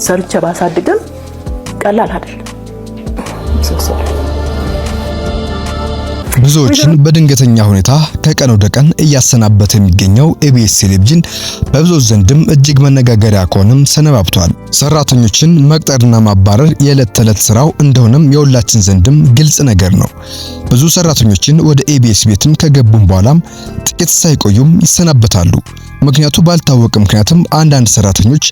ሰርቼ ባሳድግም ቀላል አይደለም። ብዙዎችን በድንገተኛ ሁኔታ ከቀን ወደ ቀን እያሰናበተ የሚገኘው ኢቢኤስ ቴሌቪዥን በብዙዎች ዘንድም እጅግ መነጋገሪያ ከሆነም ሰነባብቷል። ሰራተኞችን መቅጠርና ማባረር የዕለት ተዕለት ስራው እንደሆነም የሁላችን ዘንድም ግልጽ ነገር ነው። ብዙ ሰራተኞችን ወደ ኢቢኤስ ቤትም ከገቡም በኋላም ጥቂት ሳይቆዩም ይሰናበታሉ። ምክንያቱ ባልታወቀ ምክንያትም አንዳንድ ሰራተኞች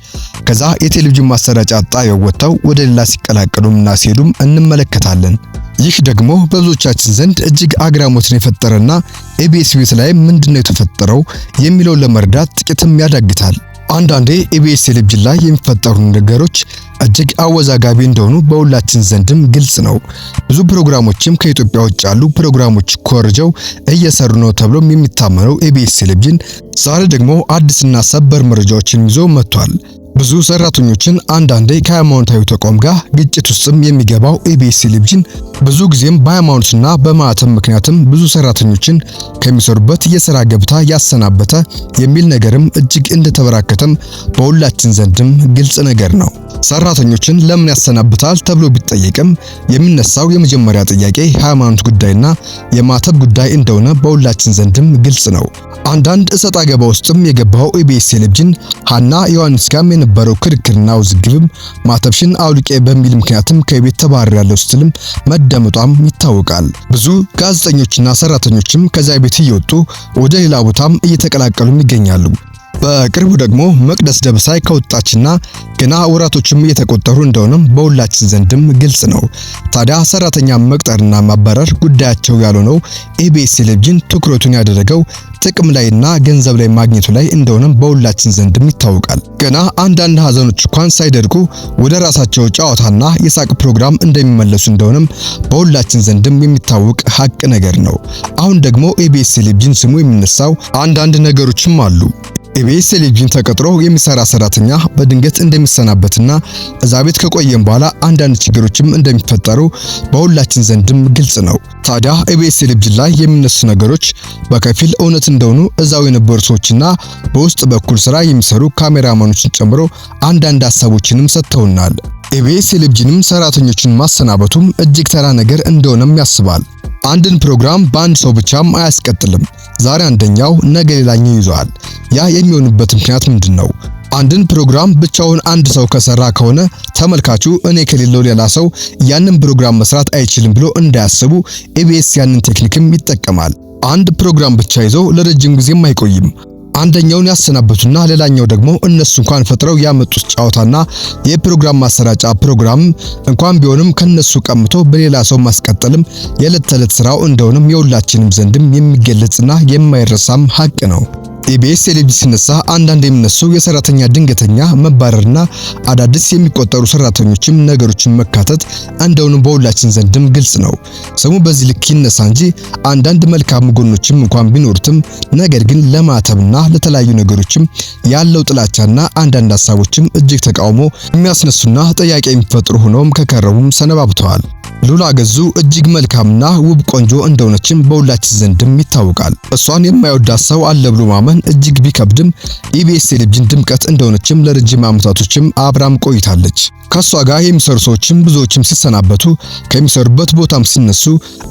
ከዛ የቴሌቪዥን ማሰራጫ ጣቢያው ወጥተው ወደ ሌላ ሲቀላቀሉምና ሲሄዱም እንመለከታለን። ይህ ደግሞ በብዙዎቻችን ዘንድ እጅግ አግራሞትን የፈጠረና ኢቢኤስ ቤት ላይ ምንድነው የተፈጠረው የሚለው ለመረዳት ጥቂትም ያዳግታል። አንዳንዴ ኢቢኤስ ቴሌቪዥን ላይ የሚፈጠሩ ነገሮች እጅግ አወዛጋቢ እንደሆኑ በሁላችን ዘንድም ግልጽ ነው። ብዙ ፕሮግራሞችም ከኢትዮጵያ ውጭ ያሉ ፕሮግራሞች ኮርጀው እየሰሩ ነው ተብሎም የሚታመነው ኢቢኤስ ቴሌቪዥን ዛሬ ደግሞ አዲስና ሰበር መረጃዎችን ይዞ መጥቷል። ብዙ ሰራተኞችን አንዳንዴ ከሃይማኖታዊ ተቋም ጋር ግጭት ውስጥም የሚገባው ኢቢኤስ ቴሌቪዥን ብዙ ጊዜም በሃይማኖትና በማዕተም ምክንያትም ብዙ ሰራተኞችን ከሚሰሩበት የሥራ ገበታ ያሰናበተ የሚል ነገርም እጅግ እንደተበራከተም በሁላችን ዘንድም ግልጽ ነገር ነው። ሰራተኞችን ለምን ያሰናብታል ተብሎ ቢጠየቅም የሚነሳው የመጀመሪያ ጥያቄ ሃይማኖት ጉዳይና የማዕተብ ጉዳይ እንደሆነ በሁላችን ዘንድም ግልጽ ነው። አንዳንድ እሰጥ አገባ ውስጥም የገባው ኢቢኤስ ቴሌቪዥን ሀና ዮሐንስ ጋር የነበረው ክርክርና ውዝግብም ማዕተብሽን አውልቄ በሚል ምክንያትም ከቤት ተባረራለሁ ስትልም መደመጧም ይታወቃል። ብዙ ጋዜጠኞችና ሰራተኞችም ከዛ ቤት እየወጡ ወደ ሌላ ቦታም እየተቀላቀሉም ይገኛሉ። በቅርቡ ደግሞ መቅደስ ደበሳይ ከወጣችና ገና ወራቶችም እየተቆጠሩ እንደሆነም በሁላችን ዘንድም ግልጽ ነው። ታዲያ ሰራተኛ መቅጠርና ማባረር ጉዳያቸው ያልሆነው ኢቢኤስ ቴሌቪዥን ትኩረቱን ያደረገው ጥቅም ላይና ገንዘብ ላይ ማግኘቱ ላይ እንደሆነም በሁላችን ዘንድም ይታወቃል። ገና አንዳንድ ሀዘኖች እንኳን ሳይደርጉ ወደ ራሳቸው ጨዋታና የሳቅ ፕሮግራም እንደሚመለሱ እንደሆነም በሁላችን ዘንድም የሚታወቅ ሀቅ ነገር ነው። አሁን ደግሞ ኢቢኤስ ቴሌቪዥን ስሙ የሚነሳው አንዳንድ ነገሮችም አሉ። ኢቢኤስ ቴሌቪዥን ተቀጥሮ የሚሰራ ሰራተኛ በድንገት እንደሚሰናበትና እዛ ቤት ከቆየም በኋላ አንዳንድ ችግሮችም እንደሚፈጠሩ በሁላችን ዘንድም ግልጽ ነው። ታዲያ ኢቢኤስ ቴሌቪዥን ላይ የሚነሱ ነገሮች በከፊል እውነት እንደሆኑ እዛው የነበሩ ሰዎችና በውስጥ በኩል ስራ የሚሰሩ ካሜራማኖችን ጨምሮ አንዳንድ ሐሳቦችንም ሰጥተውናል። ኢቢኤስ ቴሌቪዥንም ሰራተኞችን ማሰናበቱም እጅግ ተራ ነገር እንደሆነም ያስባል። አንድን ፕሮግራም በአንድ ሰው ብቻም አያስቀጥልም። ዛሬ አንደኛው ነገ ሌላኛው ይዟል። ያ የሚሆንበት ምክንያት ምንድነው? አንድን ፕሮግራም ብቻውን አንድ ሰው ከሰራ ከሆነ ተመልካቹ እኔ ከሌለው ሌላ ሰው ያንን ፕሮግራም መስራት አይችልም ብሎ እንዳያስቡ ኢቢኤስ ያንን ቴክኒክም ይጠቀማል። አንድ ፕሮግራም ብቻ ይዞ ለረጅም ጊዜም አይቆይም። አንደኛውን ያሰናበቱና ሌላኛው ደግሞ እነሱ እንኳን ፈጥረው ያመጡት ጫዋታና የፕሮግራም ማሰራጫ ፕሮግራም እንኳን ቢሆንም ከነሱ ቀምቶ በሌላ ሰው ማስቀጠልም የዕለት ተዕለት ስራው እንደሆነም የሁላችንም ዘንድም የሚገለጽና የማይረሳም ሀቅ ነው። ኢቢኤስ ቴሌቪዥን ሲነሳ አንዳንድ የሚነሱ የሰራተኛ ድንገተኛ መባረርና አዳዲስ የሚቆጠሩ ሰራተኞችም ነገሮችን መካተት እንደሆነ በሁላችን ዘንድም ግልጽ ነው። ስሙ በዚህ ልክ ይነሳ እንጂ አንዳንድ መልካም ጎኖችም እንኳን ቢኖሩትም ነገር ግን ለማዕተብና ለተለያዩ ነገሮችም ያለው ጥላቻና አንዳንድ ሐሳቦችም እጅግ ተቃውሞ የሚያስነሱና ጥያቄ የሚፈጥሩ ሆነውም ከከረሙም ሰነባብተዋል። ሉላ ገዙ እጅግ መልካምና ውብ ቆንጆ እንደሆነችም በሁላችን ዘንድም ይታወቃል። እሷን የማይወዳት ሰው አለ ብሎ ማመን እጅግ ቢከብድም ኢቢኤስ ቴሌቪዥን ድምቀት እንደሆነችም ለረጅም ዓመታቶችም አብራም ቆይታለች። ከሷ ጋር የሚሰሩ ሰዎችም ብዙዎችም ሲሰናበቱ ከሚሰሩበት ቦታም ሲነሱ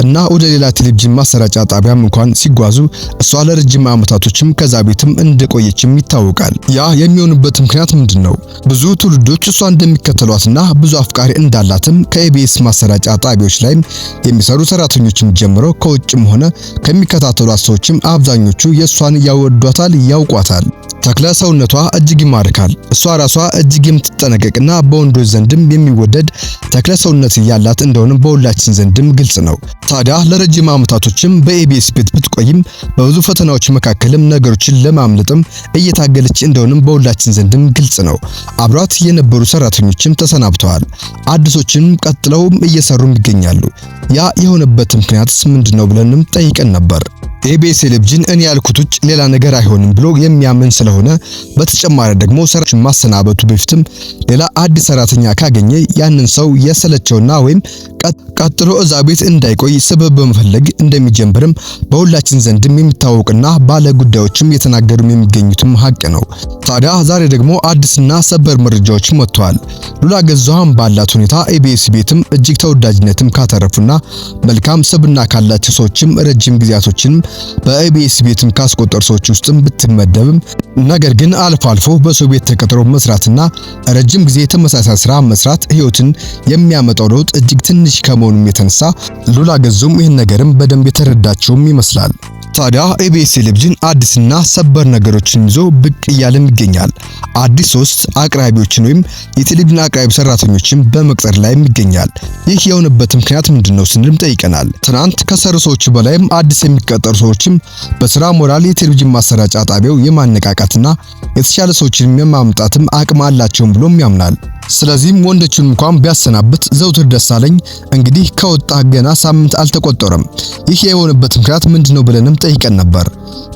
እና ወደ ሌላ ቴሌቪዥን ማሰራጫ ጣቢያም እንኳን ሲጓዙ እሷ ለረጅም ዓመታቶችም ከዛ ቤትም እንደቆየችም ይታወቃል። ያ የሚሆንበት ምክንያት ምንድነው? ብዙ ትውልዶች እሷ እንደሚከተሏትና ብዙ አፍቃሪ እንዳላትም ከኢቢኤስ ማሰራጫ ጣቢያዎች ላይም የሚሰሩ ሰራተኞችም ጀምሮ ከውጭም ሆነ ከሚከታተሏት ሰዎችም አብዛኞቹ የሷን ያወዷታል፣ ያውቋታል። ተክለ ሰውነቷ እጅግ ይማርካል። እሷ ራሷ እጅግ የምትጠነቀቅና በወንዶች ዘንድም የሚወደድ ተክለ ሰውነት ያላት እንደሆነ በሁላችን ዘንድም ግልጽ ነው። ታዲያ ለረጅም ዓመታቶችም በኢቢኤስ ቤት ብትቆይም በብዙ ፈተናዎች መካከልም ነገሮችን ለማምለጥም እየታገለች እንደሆነም በሁላችን ዘንድም ግልጽ ነው። አብሯት የነበሩ ሰራተኞችም ተሰናብተዋል። አዲሶችንም ቀጥለውም እየሰሩም ይገኛሉ። ያ የሆነበት ምክንያትስ ምንድነው ብለንም ጠይቀን ነበር። ኢቢኤስ ቴሌቪዥን እኔ ያልኩት ውጭ ሌላ ነገር አይሆንም ብሎ የሚያምን ስለሆነ በተጨማሪ ደግሞ ሰራተኞችን ማሰናበቱ በፊትም ሌላ አዲስ ሰራተኛ ካገኘ ያንን ሰው የሰለቸውና ወይም ቀጥሎ እዛ ቤት እንዳይቆይ ሰበብ በመፈለግ እንደሚጀምርም በሁላችን ዘንድም የሚታወቅና ባለ ጉዳዮችም የተናገሩም የሚገኙትም ሀቅ ነው። ታዲያ ዛሬ ደግሞ አዲስና ሰበር መረጃዎች መጥተዋል። ሉላ ገዛኸኝ ባላት ሁኔታ ኢቢኤስ ቤትም እጅግ ተወዳጅነትም ካተረፉና መልካም ስብዕና ካላቸው ሰዎችም ረጅም ጊዜያቶችንም በኢቢኤስ ቤትም ካስቆጠሩ ሰዎች ውስጥም ብትመደብም ነገር ግን አልፎ አልፎ በሰው ቤት ተቀጥሮ መስራትና ረጅም ጊዜ ተመሳሳይ ስራ መስራት ህይወትን የሚያመጣው ለውጥ እጅግ ትንሽ ከመሆኑም የተነሳ ሉላ ገዛኸኝ ይህን ነገርም በደንብ የተረዳቸውም ይመስላል። ታዲያ ኢቢኤስ ቴሌቪዥን አዲስና ሰበር ነገሮችን ይዞ ብቅ እያለም ይገኛል። አዲስ 3 አቅራቢዎችን ወይም የቴሌቪዥን አቅራቢ ሰራተኞችን በመቅጠር ላይ ይገኛል። ይህ የሆነበት ምክንያት ምንድነው ስንልም ጠይቀናል። ትናንት ከሰሩ ሰዎች በላይም አዲስ የሚቀጠሩ ሰዎችም በስራ ሞራል የቴሌቪዥን ማሰራጫ ጣቢያው የማነቃቃትና የተሻለ ሰዎችን የማምጣትም አቅም አላቸው ብሎም ያምናል። ስለዚህም ወንዶችን እንኳን ቢያሰናብት ዘውትር ደሳለኝ እንግዲህ ከወጣ ገና ሳምንት አልተቆጠረም። ይህ የሆነበት ምክንያት ምንድነው ብለንም ጠይቀን ነበር።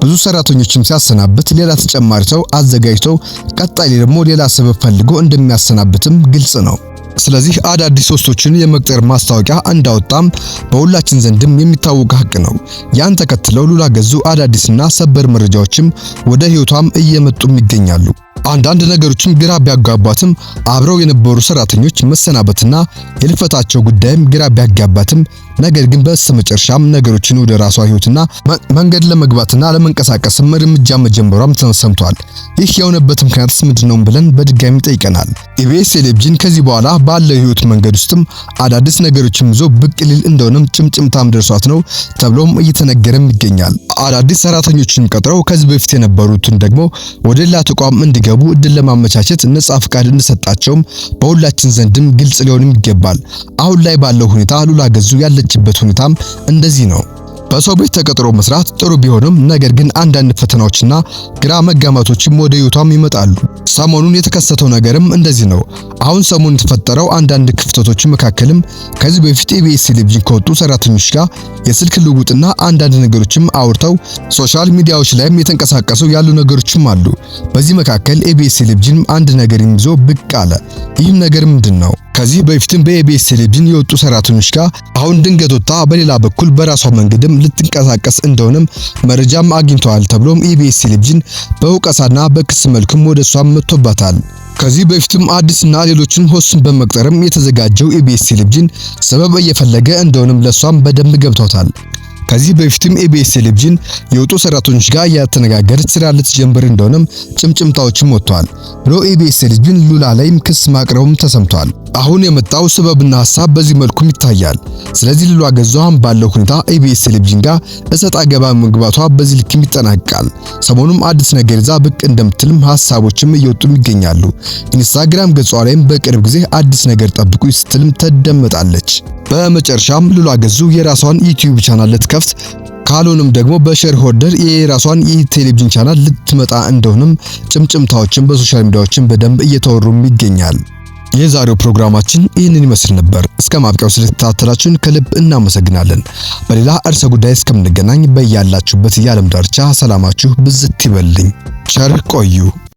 ብዙ ሰራተኞችም ሲያሰናብት ሌላ ተጨማሪ ሰው አዘጋጅተው ቀጣይ ደግሞ ሌላ ሰበብ ፈልጎ እንደሚያሰናብትም ግልጽ ነው። ስለዚህ አዳዲስ ሶስቶችን የመቅጠር ማስታወቂያ እንዳወጣም በሁላችን ዘንድም የሚታወቅ ሀቅ ነው። ያን ተከትለው ሉላ ገዛኸኝ አዳዲስና ሰበር መረጃዎችም ወደ ህይወቷም እየመጡም ይገኛሉ። አንዳንድ ነገሮችም ግራ ቢያጋባትም አብረው የነበሩ ሰራተኞች መሰናበትና የልፈታቸው ጉዳይም ግራ ቢያጋባትም ነገር ግን በስተመጨረሻም ነገሮችን ወደ ራሷ ህይወትና መንገድ ለመግባትና ለመንቀሳቀስም እርምጃ መጀመሯም ተሰምቷል። ይህ የሆነበት ምክንያትስ ምንድነው ብለን በድጋሚ ጠይቀናል። ኢቢኤስ ቴሌቪዥን ከዚህ በኋላ ባለው ህይወት መንገድ ውስጥም አዳዲስ ነገሮችን ይዞ ብቅ ሊል እንደሆነም ጭምጭምታም ደርሷት ነው ተብሎም እየተነገረም ይገኛል። አዳዲስ ሰራተኞችን ቀጥረው ከዚህ በፊት የነበሩትን ደግሞ ወደ ሌላ ተቋም እንዲገቡ እድል ለማመቻቸት ነጻ ፍቃድ እንደሰጣቸውም በሁላችን ዘንድም ግልጽ ሊሆንም ይገባል። አሁን ላይ ባለው ሁኔታ ሉላ ገዛኸኝ ያለችበት ሁኔታም እንደዚህ ነው። በሰው ቤት ተቀጥሮ መስራት ጥሩ ቢሆንም ነገር ግን አንዳንድ ፈተናዎችና ግራ መጋባቶችም ወደ ህይወቷም ይመጣሉ። ሰሞኑን የተከሰተው ነገርም እንደዚህ ነው። አሁን ሰሞኑን የተፈጠረው አንዳንድ ክፍተቶች መካከልም ከዚህ በፊት ኢቢኤስ ቴሌቪዥን ከወጡ ሰራተኞች ጋር የስልክ ልውውጥና አንዳንድ ነገሮችም አውርተው ሶሻል ሚዲያዎች ላይም የተንቀሳቀሱ ያሉ ነገሮችም አሉ። በዚህ መካከል ኢቢኤስ ቴሌቪዥን አንድ ነገር ይዞ ብቅ አለ። ይህም ነገር ምንድነው? ከዚህ በፊትም በኢቢኤስ ቴሌቪዥን የወጡ ሰራተኞች ጋር አሁን ድንገት ወጣ በሌላ በኩል በራሷ መንገድም ልትንቀሳቀስ እንደሆነም መረጃም አግኝተዋል ተብሎም ኢቢኤስ ቴሌቪዥን በውቀሳና በክስ መልኩም ወደሷም መጥቶባታል። ከዚህ በፊትም አዲስና ሌሎችን ሆስትን በመቅጠርም የተዘጋጀው ኢቢኤስ ቴሌቪዥን ሰበብ እየፈለገ እንደሆነም ለሷም በደንብ ገብቷታል። ከዚህ በፊትም ኢቢኤስ ቴሌቪዥን የወጡ ሰራተኞች ጋር ያተነጋገረች ስራ ልትጀምር እንደሆነም ጭምጭምታዎችም ወጥተዋል ብሎ ኢቢኤስ ቴሌቪዥን ሉላ ላይም ክስ ማቅረቡም ተሰምቷል። አሁን የመጣው ሰበብና ሐሳብ በዚህ መልኩም ይታያል። ስለዚህ ሉላ ገዛኸኝ ባለው ሁኔታ ኢቢኤስ ቴሌቪዥን ጋር እሰጥ አገባ መግባቷ በዚህ ልክም ይጠናቀቃል። ሰሞኑም አዲስ ነገር ይዛ ብቅ እንደምትልም ሐሳቦችም እየወጡም ይገኛሉ። ኢንስታግራም ገጿ ላይም በቅርብ ጊዜ አዲስ ነገር ጠብቁ ስትልም ተደመጣለች። በመጨረሻም ሉላ ገዛኸኝ የራሷን ዩቲዩብ ቻናል ልትከፍት ካልሆነም ደግሞ በሼር ሆልደር የራሷን የቴሌቪዥን ቻናል ልትመጣ እንደሆነም ጭምጭምታዎችን በሶሻል ሚዲያዎችን በደንብ እየተወሩም ይገኛል። የዛሬው ፕሮግራማችን ይህንን ይመስል ነበር። እስከ ማብቂያው ስለተከታተላችሁን ከልብ እናመሰግናለን። በሌላ እርሰ ጉዳይ እስከምንገናኝ በያላችሁበት የዓለም ዳርቻ ሰላማችሁ ብዝት ይበልኝ። ቸር ቆዩ።